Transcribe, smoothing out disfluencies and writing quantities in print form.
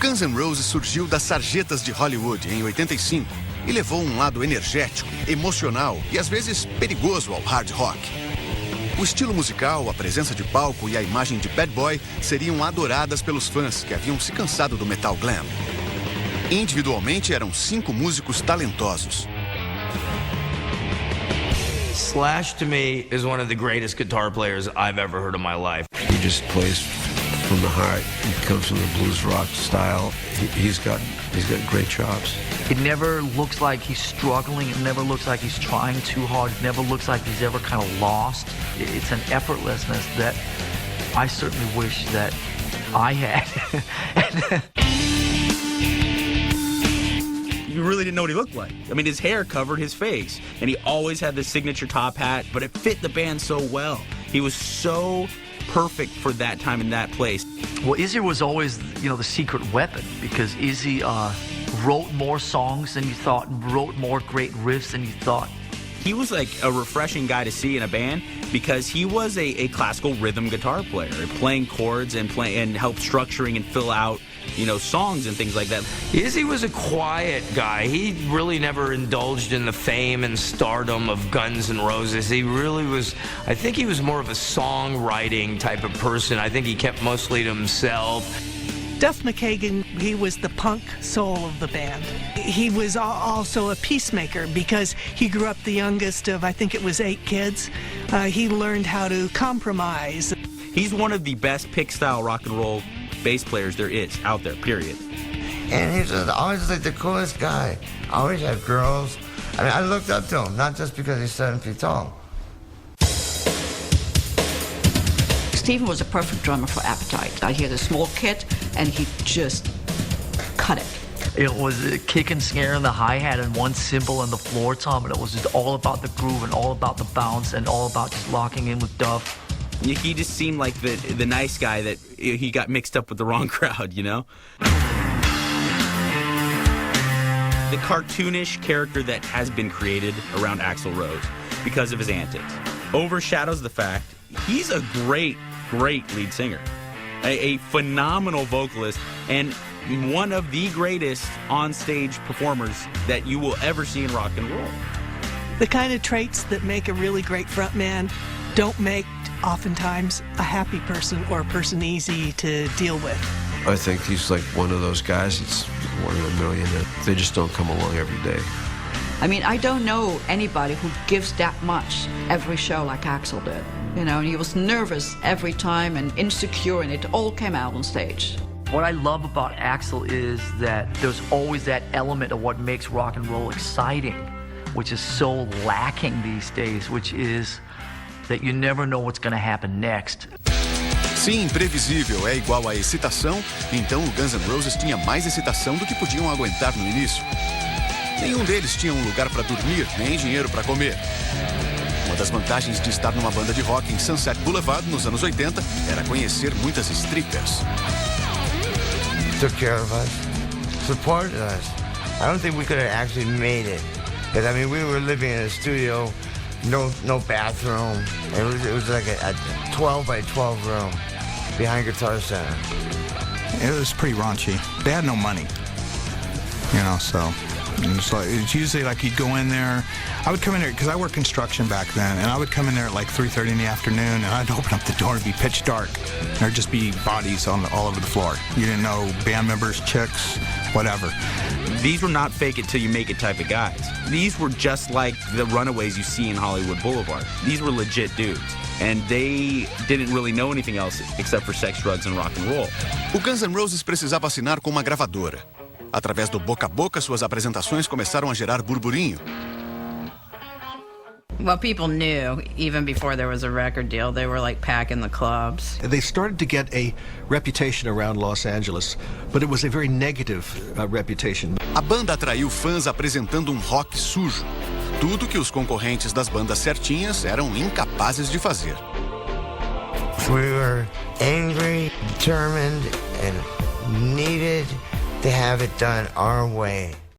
Guns N' Roses surgiu das sarjetas de Hollywood em 85 e levou um lado energético, emocional e às vezes perigoso ao hard rock. O estilo musical, a presença de palco e a imagem de bad boy seriam adoradas pelos fãs que haviam se cansado do metal glam. Individualmente eram 5 músicos talentosos. Slash, to me, is one of the greatest guitar players I've ever heard in my life. He just plays from the heart. He comes from the blues rock style. He's got great chops. It never looks like he's struggling. It never looks like he's trying too hard. It never looks like he's ever kind of lost. It's an effortlessness that I certainly wish that I had. You really didn't know what he looked like. I mean, his hair covered his face, and he always had the signature top hat, but it fit the band so well. He was so perfect for that time and that place. Well, Izzy was always, the secret weapon, because Izzy wrote more songs than you thought, and wrote more great riffs than you thought. He was like a refreshing guy to see in a band because he was a classical rhythm guitar player, playing chords and help structuring and fill out, songs and things like that. Izzy was a quiet guy. He really never indulged in the fame and stardom of Guns N' Roses. He really was, I think he was more of a songwriting type of person. I think he kept mostly to himself. Duff McKagan, he was the punk soul of the band. He was also a peacemaker because he grew up the youngest of, I think it was 8 kids. He learned how to compromise. He's one of the best pick-style rock and roll bass players there is out there, period. And he's always like the coolest guy. Always had girls. I mean, I looked up to him, not just because he's 7 feet tall. Stephen was a perfect drummer for Appetite. He had a small kit, and he just cut it. It was a kick and snare and the hi-hat and one cymbal on the floor tom, and it was just all about the groove and all about the bounce and all about just locking in with Duff. He just seemed like the nice guy that he got mixed up with the wrong crowd, The cartoonish character that has been created around Axl Rose because of his antics overshadows the fact he's a great lead singer, a phenomenal vocalist, and one of the greatest on-stage performers that you will ever see in rock and roll. The kind of traits that make a really great frontman don't make, oftentimes, a happy person or a person easy to deal with. I think he's like one of those guys. It's one in a million that they just don't come along every day. I mean, I don't know anybody who gives that much every show like Axl did. And he was nervous every time and insecure, and it all came out on stage. What I love about Axl is that there's always that element of what makes rock and roll exciting, which is so lacking these days, which is that you never know what's going to happen next. Se imprevisível é igual a excitação, então o Guns N' Roses tinha mais excitação do que podiam aguentar no início. Nenhum deles tinha um lugar para dormir, nem dinheiro para comer. Uma das vantagens de estar numa banda de rock em Sunset Boulevard nos anos 80 era conhecer muitas strippers. Took care of us, supported us. I don't think we could have actually made it. Because, I mean, we were living in a studio, no bathroom. It was like a 12 by 12 room behind Guitar Center. It was pretty raunchy. They had no money, so it's usually like you'd go in there. I would come in there because I worked construction back then, and I would come in there at like 3:30 in the afternoon, and I'd open up the door, it'd be pitch dark. There'd just be bodies all over the floor. You didn't know band members, chicks, whatever. These were not fake it till you make it type of guys. These were just like the runaways you see in Hollywood Boulevard. These were legit dudes. And they didn't really know anything else except for sex, drugs, and rock and roll. O Guns N' Roses precisava assinar com uma gravadora. Através do boca a boca, suas apresentações começaram a gerar burburinho. Well, people knew, even before there was a record deal, they were like packing the clubs. They started to get a reputation around Los Angeles, but it was a very negative reputation. A banda atraiu fãs apresentando um rock sujo. Tudo que os concorrentes das bandas certinhas eram incapazes de fazer. We were angry, determined, and needed to have it done our way.